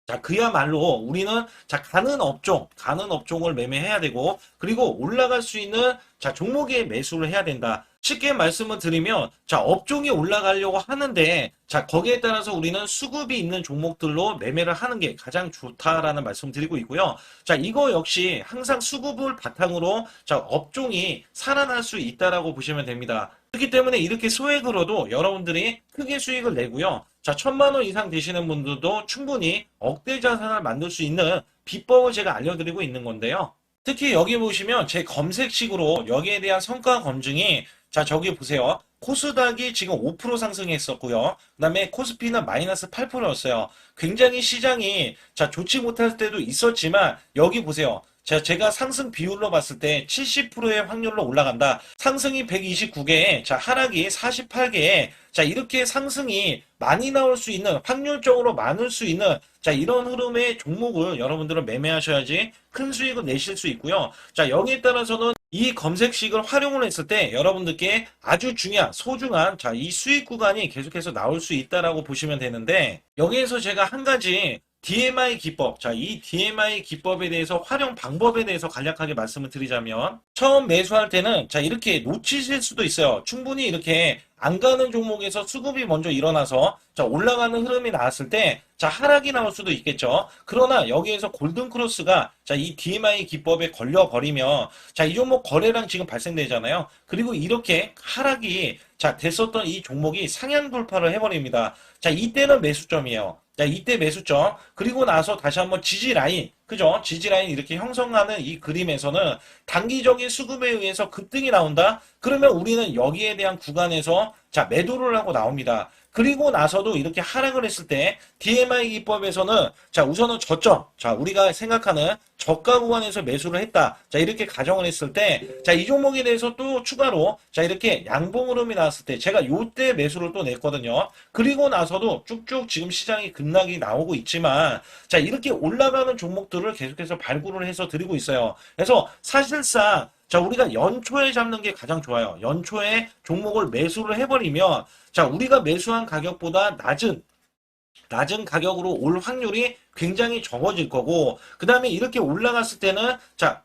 A: 자, 그야말로 우리는 자, 가는 업종을 매매해야 되고, 그리고 올라갈 수 있는 자, 종목에 매수를 해야 된다. 쉽게 말씀을 드리면, 자, 업종이 올라가려고 하는데, 자, 거기에 따라서 우리는 수급이 있는 종목들로 매매를 하는 게 가장 좋다라는 말씀 드리고 있고요. 자, 이거 역시 항상 수급을 바탕으로 자, 업종이 살아날 수 있다라고 보시면 됩니다. 그렇기 때문에 이렇게 소액으로도 여러분들이 크게 수익을 내고요. 자, 1,000만 원 이상 되시는 분들도 충분히 억대 자산을 만들 수 있는 비법을 제가 알려드리고 있는 건데요. 특히 여기 보시면 제 검색식으로 여기에 대한 성과 검증이 자, 저기 보세요. 코스닥이 지금 5% 상승했었고요. 그 다음에 코스피는 마이너스 8%였어요. 굉장히 시장이 자, 좋지 못할 때도 있었지만 여기 보세요. 제가 상승 비율로 봤을 때 70%의 확률로 올라간다. 상승이 129개에, 자, 하락이 48개에, 자, 이렇게 상승이 많이 나올 수 있는, 확률적으로 많을 수 있는, 자, 이런 흐름의 종목을 여러분들은 매매하셔야지 큰 수익을 내실 수 있고요. 자, 여기에 따라서는 이 검색식을 활용을 했을 때 여러분들께 아주 중요한, 소중한, 자, 이 수익 구간이 계속해서 나올 수 있다라고 보시면 되는데, 여기에서 제가 한 가지 DMI 기법. 자, 이 DMI 기법에 대해서 활용 방법에 대해서 간략하게 말씀을 드리자면 처음 매수할 때는 자, 이렇게 놓치실 수도 있어요. 충분히 이렇게 안 가는 종목에서 수급이 먼저 일어나서 자, 올라가는 흐름이 나왔을 때 자, 하락이 나올 수도 있겠죠. 그러나 여기에서 골든 크로스가 자, 이 DMI 기법에 걸려 버리면 자, 이 종목 거래량 지금 발생되잖아요. 그리고 이렇게 하락이 자, 됐었던 이 종목이 상향 돌파를 해버립니다. 자, 이때는 매수점이에요. 자, 이때 매수점. 그리고 나서 다시 한번 지지 라인. 그죠? 지지 라인 이렇게 형성하는 이 그림에서는 단기적인 수급에 의해서 급등이 나온다? 그러면 우리는 여기에 대한 구간에서 자, 매도를 하고 나옵니다. 그리고 나서도 이렇게 하락을 했을 때 DMI 기법에서는 자, 우선은 저점. 자, 우리가 생각하는 저가 구간에서 매수를 했다. 자, 이렇게 가정을 했을 때 자, 이 종목에 대해서 또 추가로 자, 이렇게 양봉 흐름이 나왔을 때 제가 요때 매수를 또 냈거든요. 그리고 나서도 쭉쭉 지금 시장이 급락이 나오고 있지만 자, 이렇게 올라가는 종목들을 계속해서 발굴을 해서 드리고 있어요. 그래서 사실상 자, 우리가 연초에 잡는 게 가장 좋아요. 연초에 종목을 매수를 해버리면 자, 우리가 매수한 가격보다 낮은 가격으로 올 확률이 굉장히 적어질 거고, 그 다음에 이렇게 올라갔을 때는 자,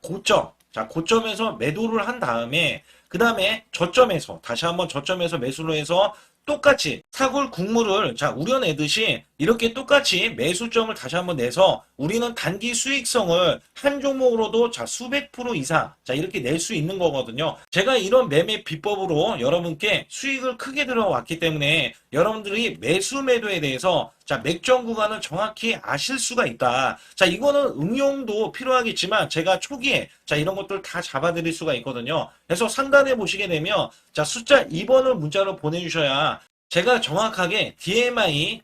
A: 고점에서 매도를 한 다음에 그 다음에 저점에서 다시 한번 저점에서 매수를 해서 똑같이 사골 국물을 자, 우려내듯이 이렇게 똑같이 매수점을 다시 한번 내서 우리는 단기 수익성을 한 종목으로도 자, 수백 프로 이상 자, 이렇게 낼 수 있는 거거든요. 제가 이런 매매 비법으로 여러분께 수익을 크게 들어왔기 때문에 여러분들이 매수 매도에 대해서 자, 맥점 구간을 정확히 아실 수가 있다. 자, 이거는 응용도 필요하겠지만 제가 초기에 자, 이런 것들 다 잡아드릴 수가 있거든요. 그래서 상단에 보시게 되면 자, 숫자 2번을 문자로 보내주셔야 제가 정확하게 DMI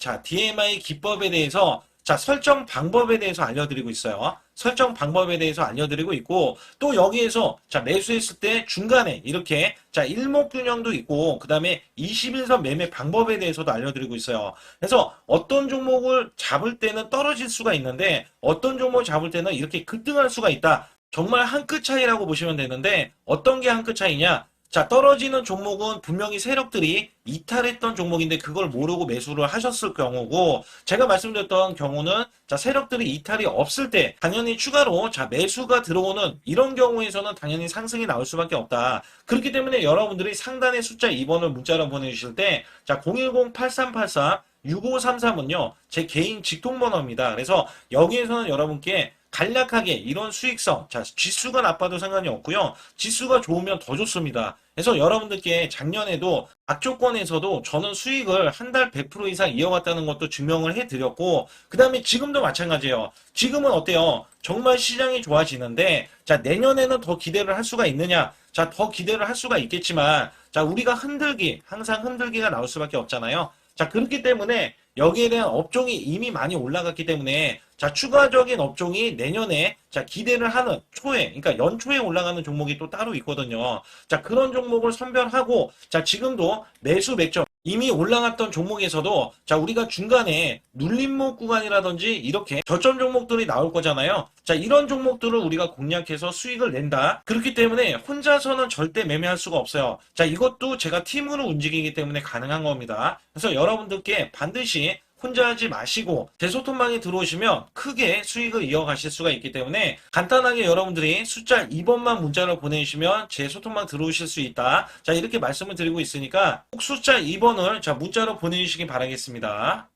A: 기법에 대해서 자, 설정 방법에 대해서 알려드리고 있어요. 설정 방법에 대해서 알려드리고 있고, 또 여기에서 자, 매수했을 때 중간에 이렇게 자, 일목균형도 있고, 그 다음에 21선 매매 방법에 대해서도 알려드리고 있어요. 그래서 어떤 종목을 잡을 때는 떨어질 수가 있는데, 어떤 종목을 잡을 때는 이렇게 급등할 수가 있다. 정말 한 끗 차이라고 보시면 되는데, 어떤 게 한 끗 차이냐? 자, 떨어지는 종목은 분명히 세력들이 이탈했던 종목인데 그걸 모르고 매수를 하셨을 경우고, 제가 말씀드렸던 경우는 자, 세력들이 이탈이 없을 때 당연히 추가로 자, 매수가 들어오는 이런 경우에서는 당연히 상승이 나올 수밖에 없다. 그렇기 때문에 여러분들이 상단의 숫자 2번을 문자로 보내주실 때 자, 010-8383 6533은요, 제 개인 직통번호입니다. 그래서 여기에서는 여러분께 간략하게 이런 수익성, 자, 지수가 나빠도 상관이 없고요. 지수가 좋으면 더 좋습니다. 그래서 여러분들께 작년에도 악조건에서도 저는 수익을 한 달 100% 이상 이어갔다는 것도 증명을 해드렸고, 그 다음에 지금도 마찬가지예요. 지금은 어때요? 정말 시장이 좋아지는데, 자, 내년에는 더 기대를 할 수가 있느냐? 자, 더 기대를 할 수가 있겠지만, 자, 우리가 흔들기, 항상 흔들기가 나올 수밖에 없잖아요. 자, 그렇기 때문에 여기에 대한 업종이 이미 많이 올라갔기 때문에 자, 추가적인 업종이 내년에 자, 기대를 하는 초에, 그러니까 연초에 올라가는 종목이 또 따로 있거든요. 자, 그런 종목을 선별하고 자, 지금도 매수 맥점 이미 올라갔던 종목에서도 자, 우리가 중간에 눌림목 구간이라든지 이렇게 저점 종목들이 나올 거잖아요. 자, 이런 종목들을 우리가 공략해서 수익을 낸다. 그렇기 때문에 혼자서는 절대 매매할 수가 없어요. 자, 이것도 제가 팀으로 움직이기 때문에 가능한 겁니다. 그래서 여러분들께 반드시 혼자 하지 마시고 제 소통방에 들어오시면 크게 수익을 이어가실 수가 있기 때문에 간단하게 여러분들이 숫자 2번만 문자로 보내주시면 제 소통방 들어오실 수 있다. 자, 이렇게 말씀을 드리고 있으니까 꼭 숫자 2번을 자, 문자로 보내주시기 바라겠습니다.